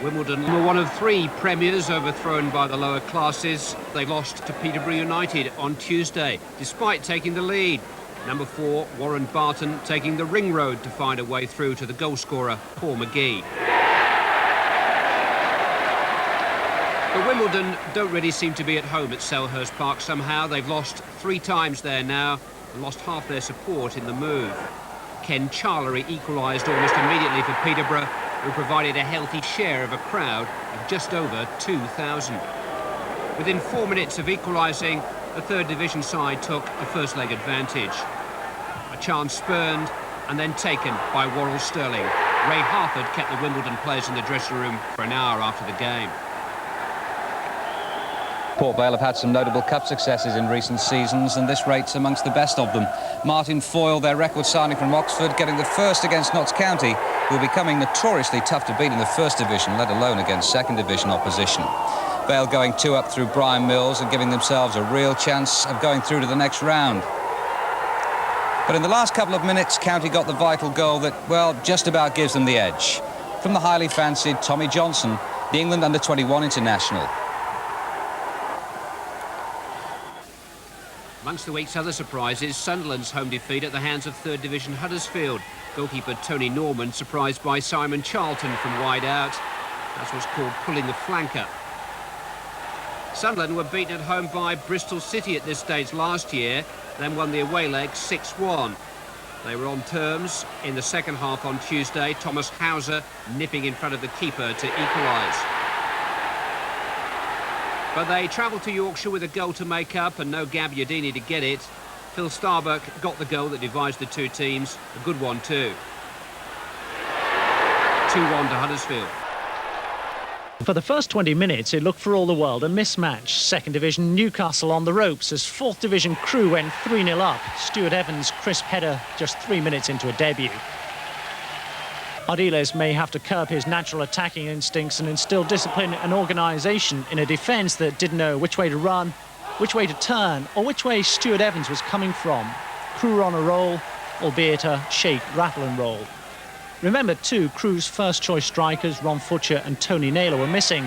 Wimbledon were one of 3 premiers overthrown by the lower classes. They lost to Peterborough United on Tuesday, despite taking the lead. Number 4, Warren Barton, taking the ring road to find a way through to the goalscorer, Paul McGee. But Wimbledon don't really seem to be at home at Selhurst Park somehow. They've lost 3 times there now and lost half their support in the move. Ken Charlery equalised almost immediately for Peterborough, who provided a healthy share of a crowd of just over 2,000. Within 4 minutes of equalising, the 3rd Division side took a first leg advantage. A chance spurned and then taken by Worrell Sterling. Ray Harford kept the Wimbledon players in the dressing room for an hour after the game. Port Vale have had some notable cup successes in recent seasons, and this rates amongst the best of them. Martin Foyle, their record signing from Oxford, getting the first against Notts County, who are becoming notoriously tough to beat in the 1st Division, let alone against 2nd Division opposition. Vale going 2 up through Brian Mills and giving themselves a real chance of going through to the next round. But in the last couple of minutes, County got the vital goal that, well, just about gives them the edge. From the highly fancied Tommy Johnson, the England under-21 international. Amongst the week's other surprises, Sunderland's home defeat at the hands of 3rd Division Huddersfield. Goalkeeper Tony Norman surprised by Simon Charlton from wide out. That's what's called pulling the flanker. Sunderland were beaten at home by Bristol City at this stage last year, then won the away leg 6-1. They were on terms in the second half on Tuesday, Thomas Hauser nipping in front of the keeper to equalise. But they travelled to Yorkshire with a goal to make up and no Gabbiadini to get it. Phil Starbuck got the goal that divides the 2 teams, a good one too. 2-1 to Huddersfield. For the first 20 minutes, it looked for all the world a mismatch. 2nd Division Newcastle on the ropes as 4th Division Crewe went 3-0 up. Stuart Evans' crisp header just 3 minutes into a debut. Ardiles may have to curb his natural attacking instincts and instill discipline and organisation in a defence that didn't know which way to run, which way to turn, or which way Stuart Evans was coming from. Crewe were on a roll, albeit a shake, rattle and roll. Remember too, Crewe's first-choice strikers, Ron Futcher and Tony Naylor, were missing.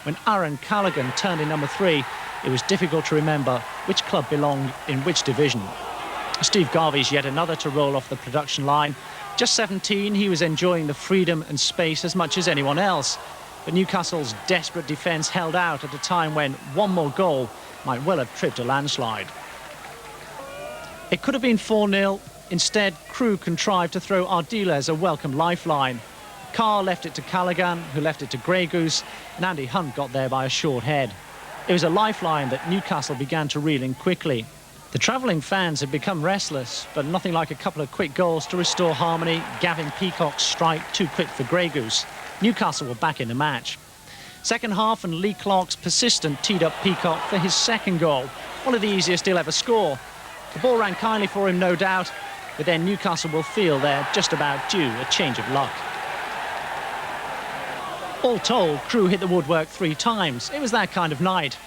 When Aaron Callaghan turned in number 3, it was difficult to remember which club belonged in which division. Steve Garvey's yet another to roll off the production line. Just 17, he was enjoying the freedom and space as much as anyone else. But Newcastle's desperate defence held out at a time when one more goal might well have tripped a landslide. It could have been 4-0. Instead, Crewe contrived to throw Ardiles a welcome lifeline. Carr left it to Callaghan, who left it to Grey Goose, and Andy Hunt got there by a short head. It was a lifeline that Newcastle began to reel in quickly. The travelling fans had become restless, but nothing like a couple of quick goals to restore harmony. Gavin Peacock's strike too quick for Grey Goose. Newcastle were back in the match. Second half and Lee Clark's persistent teed up Peacock for his 2nd goal, one of the easiest he'll ever score. The ball ran kindly for him, no doubt, but then Newcastle will feel they're just about due a change of luck. All told, Crewe hit the woodwork 3 times. It was that kind of night.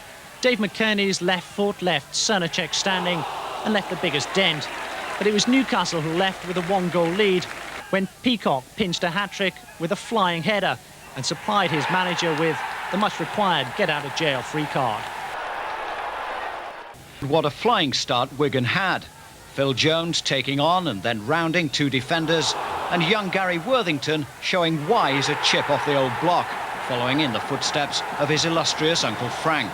Dave McKerney's left foot left Cernacek standing and left the biggest dent. But it was Newcastle who left with a 1-goal lead when Peacock pinched a hat-trick with a flying header and supplied his manager with the much-required get-out-of-jail-free card. What a flying start Wigan had. Phil Jones taking on and then rounding 2 defenders, and young Gary Worthington showing why he's a chip off the old block, following in the footsteps of his illustrious Uncle Frank.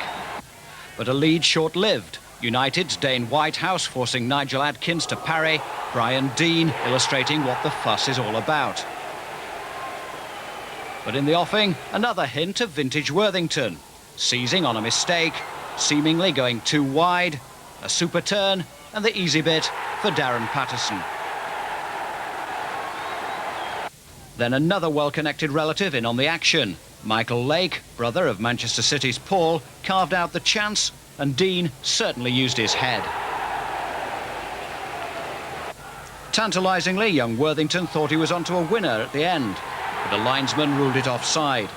But a lead short-lived. United's Dane Whitehouse forcing Nigel Adkins to parry, Brian Dean illustrating what the fuss is all about. But in the offing, another hint of vintage Worthington, seizing on a mistake, seemingly going too wide, a super turn, and the easy bit for Darren Patterson. Then another well-connected relative in on the action. Michael Lake, brother of Manchester City's Paul, carved out the chance, and Dean certainly used his head. Tantalisingly, young Worthington thought he was onto a winner at the end, but a linesman ruled it offside.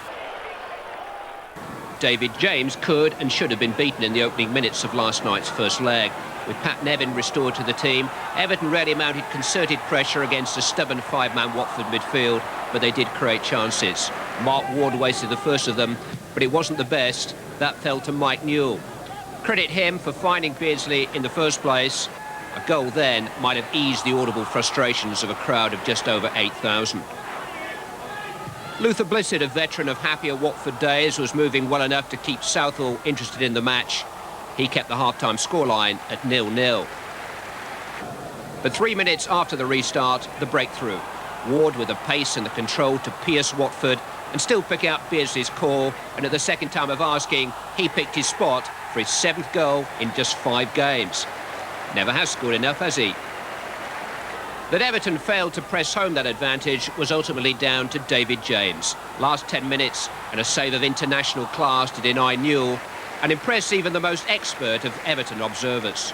David James could and should have been beaten in the opening minutes of last night's first leg. With Pat Nevin restored to the team, Everton really mounted concerted pressure against a stubborn five-man Watford midfield, but they did create chances. Mark Ward wasted the first of them, but it wasn't the best. That fell to Mike Newell. Credit him for finding Beardsley in the first place. A goal then might have eased the audible frustrations of a crowd of just over 8,000. Luther Blissett, a veteran of happier Watford days, was moving well enough to keep Southall interested in the match. He kept the half-time scoreline at 0-0. But 3 minutes after the restart, the breakthrough. Ward with the pace and the control to pierce Watford and still pick out Beardsley's call, and at the second time of asking, he picked his spot for his 7th goal in just 5 games. Never has scored enough, has he? That Everton failed to press home that advantage was ultimately down to David James. Last 10 minutes and a save of international class to deny Newell and impress even the most expert of Everton observers.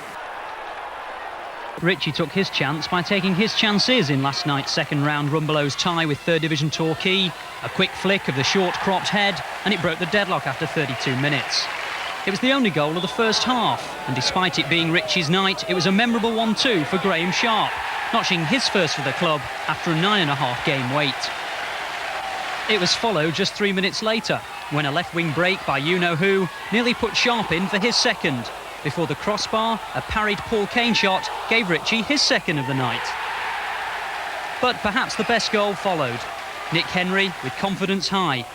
Ritchie took his chance by taking his chances in last night's second-round Rumbelows tie with 3rd Division Torquay. A quick flick of the short-cropped head and it broke the deadlock after 32 minutes. It was the only goal of the first half, and despite it being Ritchie's night, it was a memorable one too for Graham Sharp, notching his first for the club after a 9.5 game wait. It was followed just 3 minutes later, when a left-wing break by you-know-who nearly put Sharp in for his second. Before the crossbar, a parried Paul Kane shot gave Ritchie his second of the night. But perhaps the best goal followed. Nick Henry with confidence high.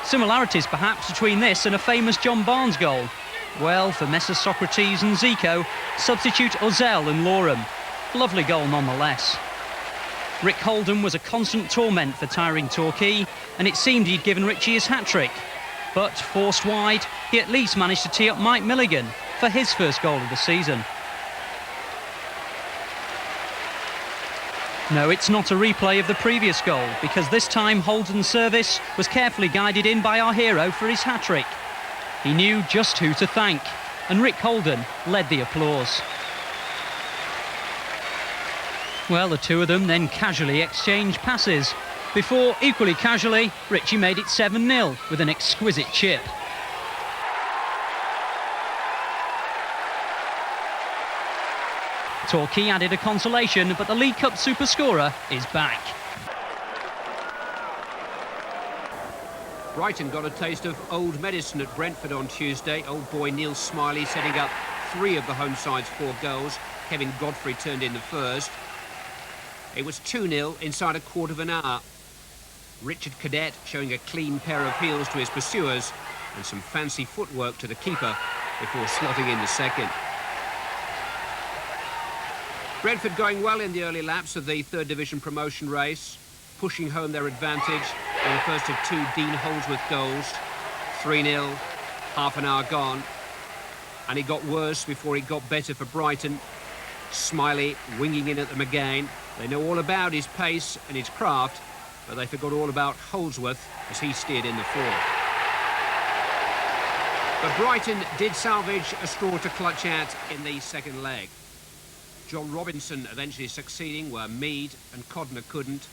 Similarities perhaps between this and a famous John Barnes goal. Well, for Messrs Socrates and Zico, substitute Ozell and Loram. Lovely goal nonetheless. Rick Holden was a constant torment for tiring Torquay, and it seemed he'd given Ritchie his hat-trick. But forced wide, he at least managed to tee up Mike Milligan for his first goal of the season. No, it's not a replay of the previous goal, because this time Holden's service was carefully guided in by our hero for his hat-trick. He knew just who to thank, and Rick Holden led the applause. Well, the two of them then casually exchanged passes, before, equally casually, Ritchie made it 7-0 with an exquisite chip. Torquay added a consolation, but the League Cup superscorer is back. Brighton got a taste of old medicine at Brentford on Tuesday. Old boy Neil Smiley setting up 3 of the home side's 4 goals. Kevin Godfrey turned in the first. It was 2-0 inside a quarter of an hour. Richard Cadet showing a clean pair of heels to his pursuers and some fancy footwork to the keeper before slotting in the second. Brentford going well in the early laps of the 3rd Division promotion race, pushing home their advantage in the first of 2 Dean Holdsworth goals. 3-0, half an hour gone, and it got worse before it got better for Brighton. Smiley winging in at them again. They know all about his pace and his craft, but they forgot all about Holdsworth as he steered in the fourth. But Brighton did salvage a straw to clutch at in the second leg. John Robinson eventually succeeding where Mead and Codner couldn't.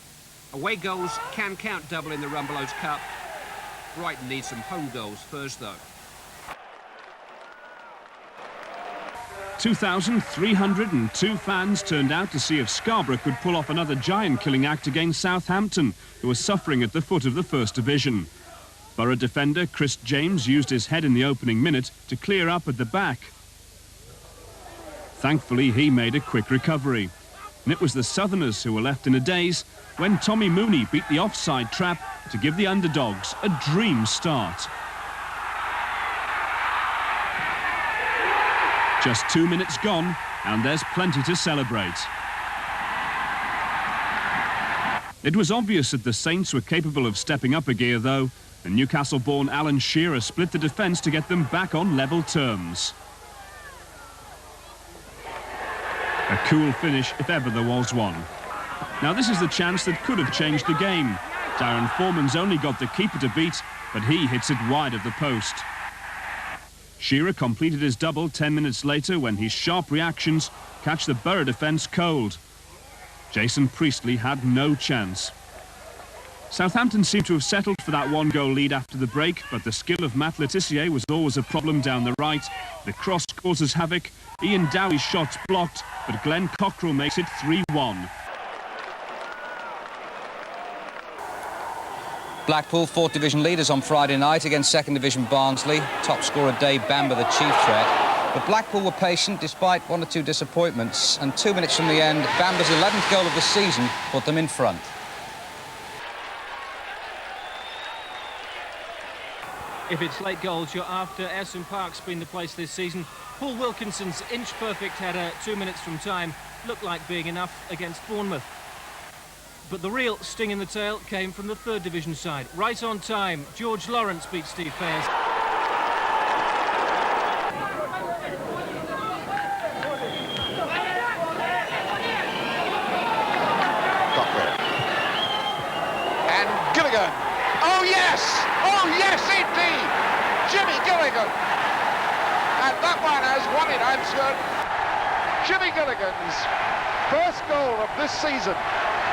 Away goals can count double in the Rumbelows Cup. Brighton needs some home goals first, though. 2,302 fans turned out to see if Scarborough could pull off another giant-killing act against Southampton, who was suffering at the foot of the First Division. Borough defender Chris James used his head in the opening minute to clear up at the back. Thankfully, he made a quick recovery. And it was the Southerners who were left in a daze when Tommy Mooney beat the offside trap to give the underdogs a dream start. Just 2 minutes gone, and there's plenty to celebrate. It was obvious that the Saints were capable of stepping up a gear, though, and Newcastle-born Alan Shearer split the defence to get them back on level terms. A cool finish, if ever there was one. Now, this is the chance that could have changed the game. Darren Foreman's only got the keeper to beat, but he hits it wide of the post. Shearer completed his double 10 minutes later when his sharp reactions catch the Borough defence cold. Jason Priestley had no chance. Southampton seemed to have settled for that one-goal lead after the break, but the skill of Matt Letitia was always a problem down the right. The cross causes havoc. Ian Dowie's shot's blocked, but Glenn Cockrell makes it 3-1. Blackpool, 4th Division leaders on Friday night against 2nd Division Barnsley. Top scorer Dave Bamber, the chief threat. But Blackpool were patient despite 1 or 2 disappointments. And 2 minutes from the end, Bamber's 11th goal of the season put them in front. If it's late goals you're after, Ayresome Park's been the place this season. Paul Wilkinson's inch-perfect header 2 minutes from time looked like being enough against Bournemouth. But the real sting in the tail came from the 3rd Division side. Right on time, George Lawrence beat Steve Pears. And Gilligan. Oh yes! Oh yes indeed! Jimmy Gilligan. And that one has won it, I'm certain. Jimmy Gilligan's first goal of this season.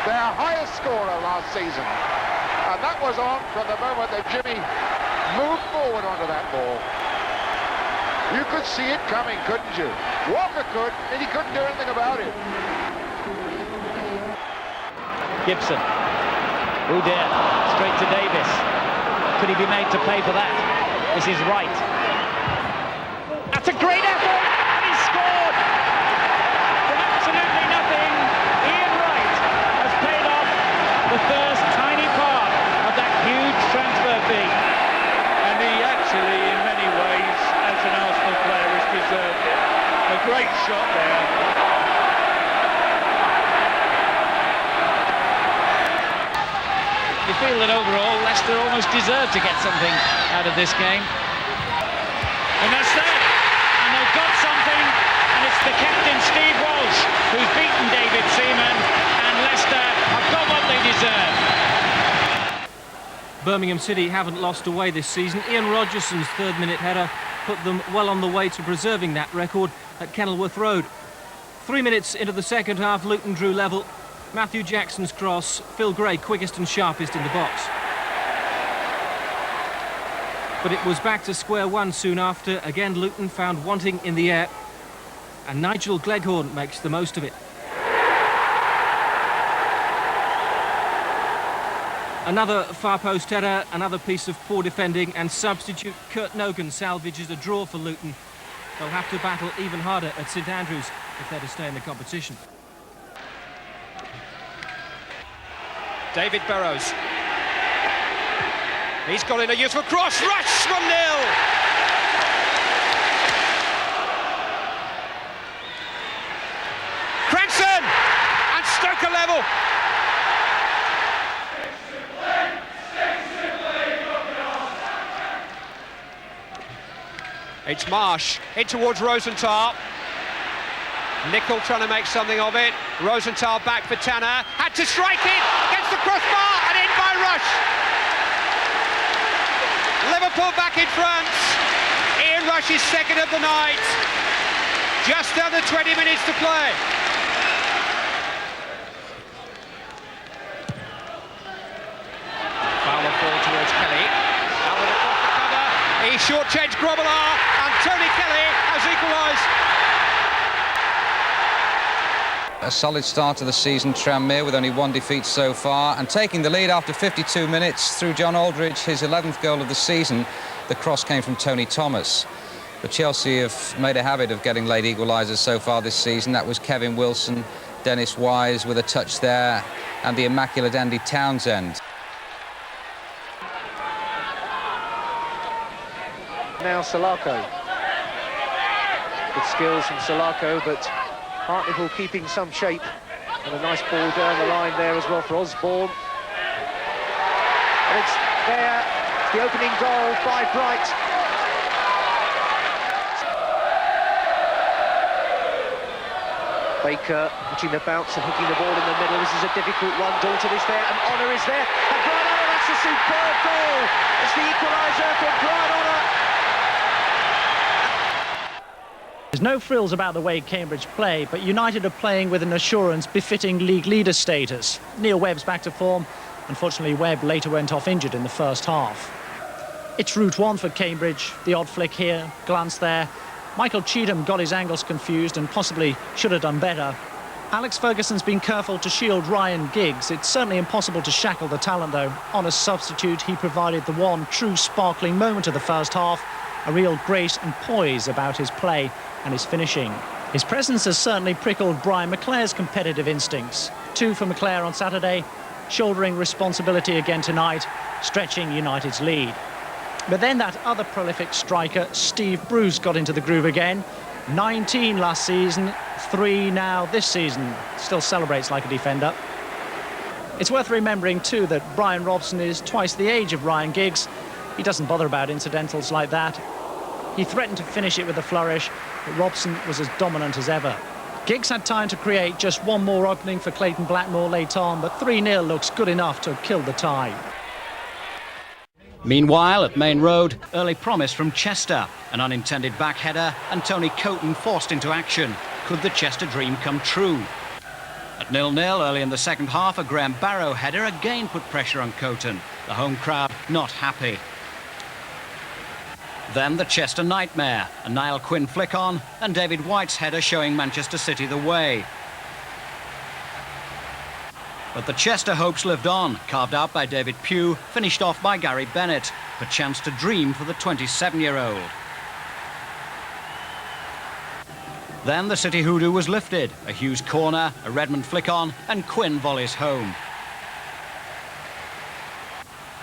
Their highest scorer last season. And that was on from the moment that Jimmy moved forward onto that ball. You could see it coming, couldn't you? Walker could, and he couldn't do anything about it. Gibson. Udair, straight to Davis. Could he be made to pay for that? This is Wright. That's a great effort, and he scored! From absolutely nothing, Ian Wright has paid off the first tiny part of that huge transfer fee. And he actually, in many ways, as an Arsenal player, has deserved it. A great shot there. You feel that overall Leicester almost deserved to get something out of this game. And that's there. And they've got something, and it's the captain Steve Walsh who's beaten David Seaman, and Leicester have got what they deserve. Birmingham City haven't lost away this season. Ian Rogerson's 3rd-minute header put them well on the way to preserving that record at Kenilworth Road. 3 minutes into the second half, Luton drew level. Matthew Jackson's cross, Phil Gray quickest and sharpest in the box. But it was back to square one soon after. Again, Luton found wanting in the air, and Nigel Gleghorn makes the most of it. Another far post header, another piece of poor defending, and substitute Kurt Nogan salvages a draw for Luton. They'll have to battle even harder at St Andrews if they're to stay in the competition. David Burrows. He's got in a useful cross. Rush 1-0. Cranston and Stoke are level. It's Marsh in towards Rosenthal. Nicol trying to make something of it. Rosenthal back for Tanner. Had to strike it against the crossbar and in by Rush. Liverpool back in front. Ian Rush is second of the night. Just under 20 minutes to play. Fowler forward towards Kelly. Allen across the cover. He short-changed Grobbelaar and Tony Kelly has equalised. A solid start to the season, Tranmere, with only 1 defeat so far, and taking the lead after 52 minutes through John Aldridge, his 11th goal of the season. The cross came from Tony Thomas. But Chelsea have made a habit of getting late equalisers so far this season. That was Kevin Wilson, Dennis Wise with a touch there, and the immaculate Andy Townsend. Now Salako. Good skills from Salako, but Hartlepool keeping some shape, and a nice ball down the line there as well for Osborne. And it's there, it's the opening goal by Bright. Baker putting the bounce and hooking the ball in the middle. This is a difficult one. Dalton is there, and Honour is there. And Brian Honour, that's a superb goal. It's the equaliser for Brian Honour. There's no frills about the way Cambridge play, but United are playing with an assurance befitting league leader status. Neil Webb's back to form, Unfortunately, Webb later went off injured in the first half. It's route one for Cambridge. The odd flick here, glance there. Michael Cheatham got his angles confused and possibly should have done better. Alex Ferguson's been careful to shield Ryan Giggs. It's certainly impossible to shackle the talent, though. On a substitute, he provided the one true sparkling moment of the first half, a real grace and poise about his play and his finishing. His presence has certainly prickled Brian McClare's competitive instincts. 2 for McClare on Saturday, shouldering responsibility again tonight, stretching United's lead. But then that other prolific striker, Steve Bruce, got into the groove again. 19 last season, 3 now this season. Still celebrates like a defender. It's worth remembering too that Brian Robson is twice the age of Ryan Giggs. He doesn't bother about incidentals like that. He threatened to finish it with a flourish, but Robson was as dominant as ever. Giggs had time to create just one more opening for Clayton Blackmore late on, but 3-0 looks good enough to kill the tie. Meanwhile, at Main Road, early promise from Chester. An unintended back header and Tony Coton forced into action. Could the Chester dream come true? At 0-0 early in the second half, a Graham Barrow header again put pressure on Coton. The home crowd not happy. Then the Chester nightmare. A Niall Quinn flick on and David White's header showing Manchester City the way. But the Chester hopes lived on, carved out by David Pugh, finished off by Gary Bennett. A chance to dream for the 27-year-old. Then the City hoodoo was lifted. A Hughes corner, a Redmond flick on, and Quinn volleys home.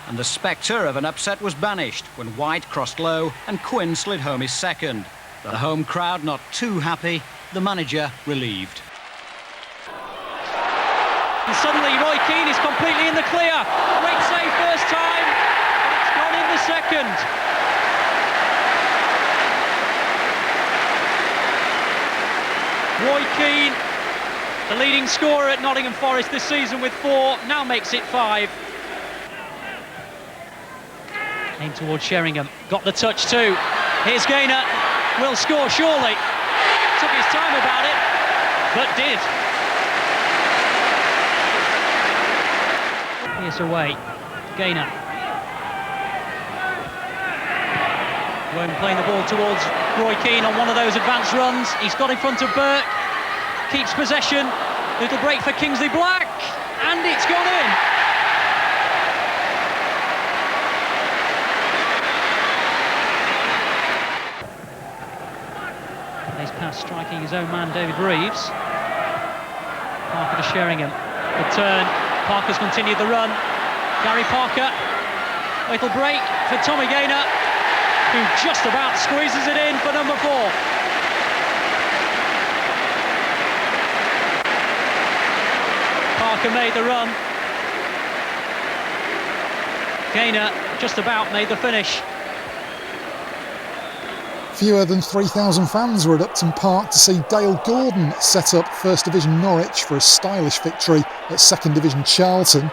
And the spectre of an upset was banished when White crossed low and Quinn slid home his second. The home crowd not too happy, the manager relieved. And suddenly Roy Keane is completely in the clear. Great save first time, but it's gone in the second. Roy Keane, the leading scorer at Nottingham Forest this season with 4, now makes it 5. Aimed towards Sheringham, got the touch too. Here's Gaynor, will score surely. Took his time about it, but did. Here's away, Gaynor. Won't playing the ball towards Roy Keane on one of those advanced runs. He's got in front of Burke, keeps possession. Little break for Kingsley Black, and it's gone in. He's past striking his own man, David Reeves. Parker to Sheringham. The turn. Parker's continued the run. Gary Parker. Little break for Tommy Gaynor, who just about squeezes it in for number 4. Parker made the run. Gaynor just about made the finish. Fewer than 3,000 fans were at Upton Park to see Dale Gordon set up First Division Norwich for a stylish victory at Second Division Charlton.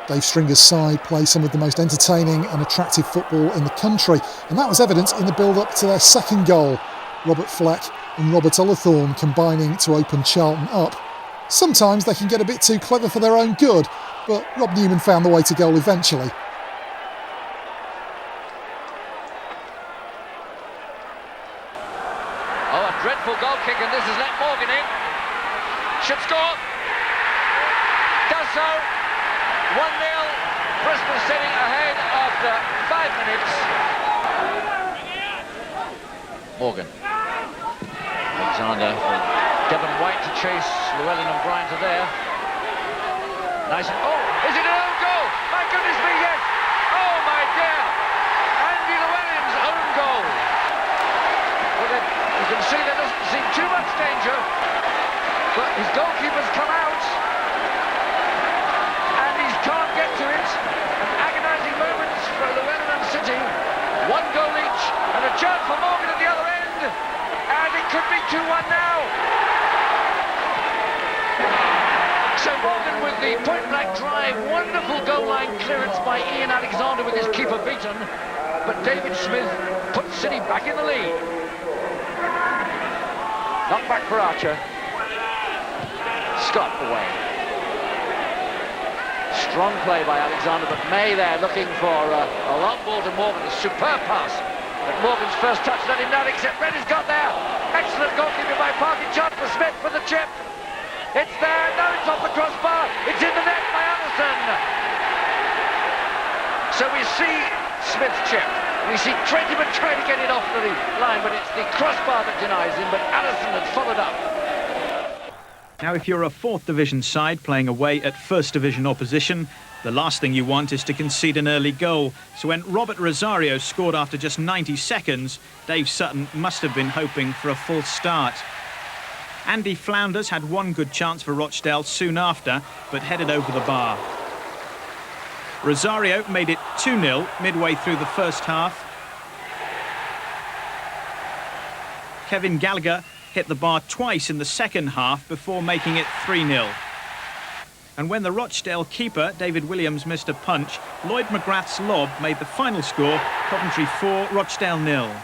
Dave Stringer's side play some of the most entertaining and attractive football in the country, and that was evident in the build-up to their second goal. Robert Fleck and Robert Ullathorne combining to open Charlton up. Sometimes they can get a bit too clever for their own good, but Rob Newman found the way to goal eventually. Dreadful goal kick, and this has let Morgan in. Should score. Does so. 1-0. Bristol City ahead after 5 minutes. Morgan. Alexander for Devon White to chase Llewellyn and Bryant are there. Nice. Oh, is it an own goal? My goodness me, yes. Oh my dear. Andy Llewellyn's own goal. You can see there doesn't seem too much danger, but his goalkeeper's come out and he can't get to it. An agonising moment for Llewellyn and City. 1 goal each and a chance for Morgan at the other end, and it could be 2-1 now. So Morgan with the point-blank drive, wonderful goal line clearance by Ian Alexander with his keeper beaten, but David Smith puts City back in the lead. Knock back for Archer. Scott away. Strong play by Alexander, but May there looking for a long ball to Morgan. A superb pass. But Morgan's first touch let him down, except Reddy's got there. Excellent goalkeeping by Parky. Chance for Smith for the chip. It's there. Now it's off the crossbar. It's in the net by Allison. So we see Smith chip. We see Trentyman trying to get it off the line, but it's the crossbar that denies him, but Allison had followed up. Now, if you're a 4th Division side playing away at 1st Division opposition, the last thing you want is to concede an early goal. So when Robert Rosario scored after just 90 seconds, Dave Sutton must have been hoping for a full start. Andy Flounders had one good chance for Rochdale soon after, but headed over the bar. Rosario made it 2-0 midway through the first half. Kevin Gallagher hit the bar twice in the second half before making it 3-0. And when the Rochdale keeper, David Williams, missed a punch, Lloyd McGrath's lob made the final score, Coventry 4, Rochdale 0.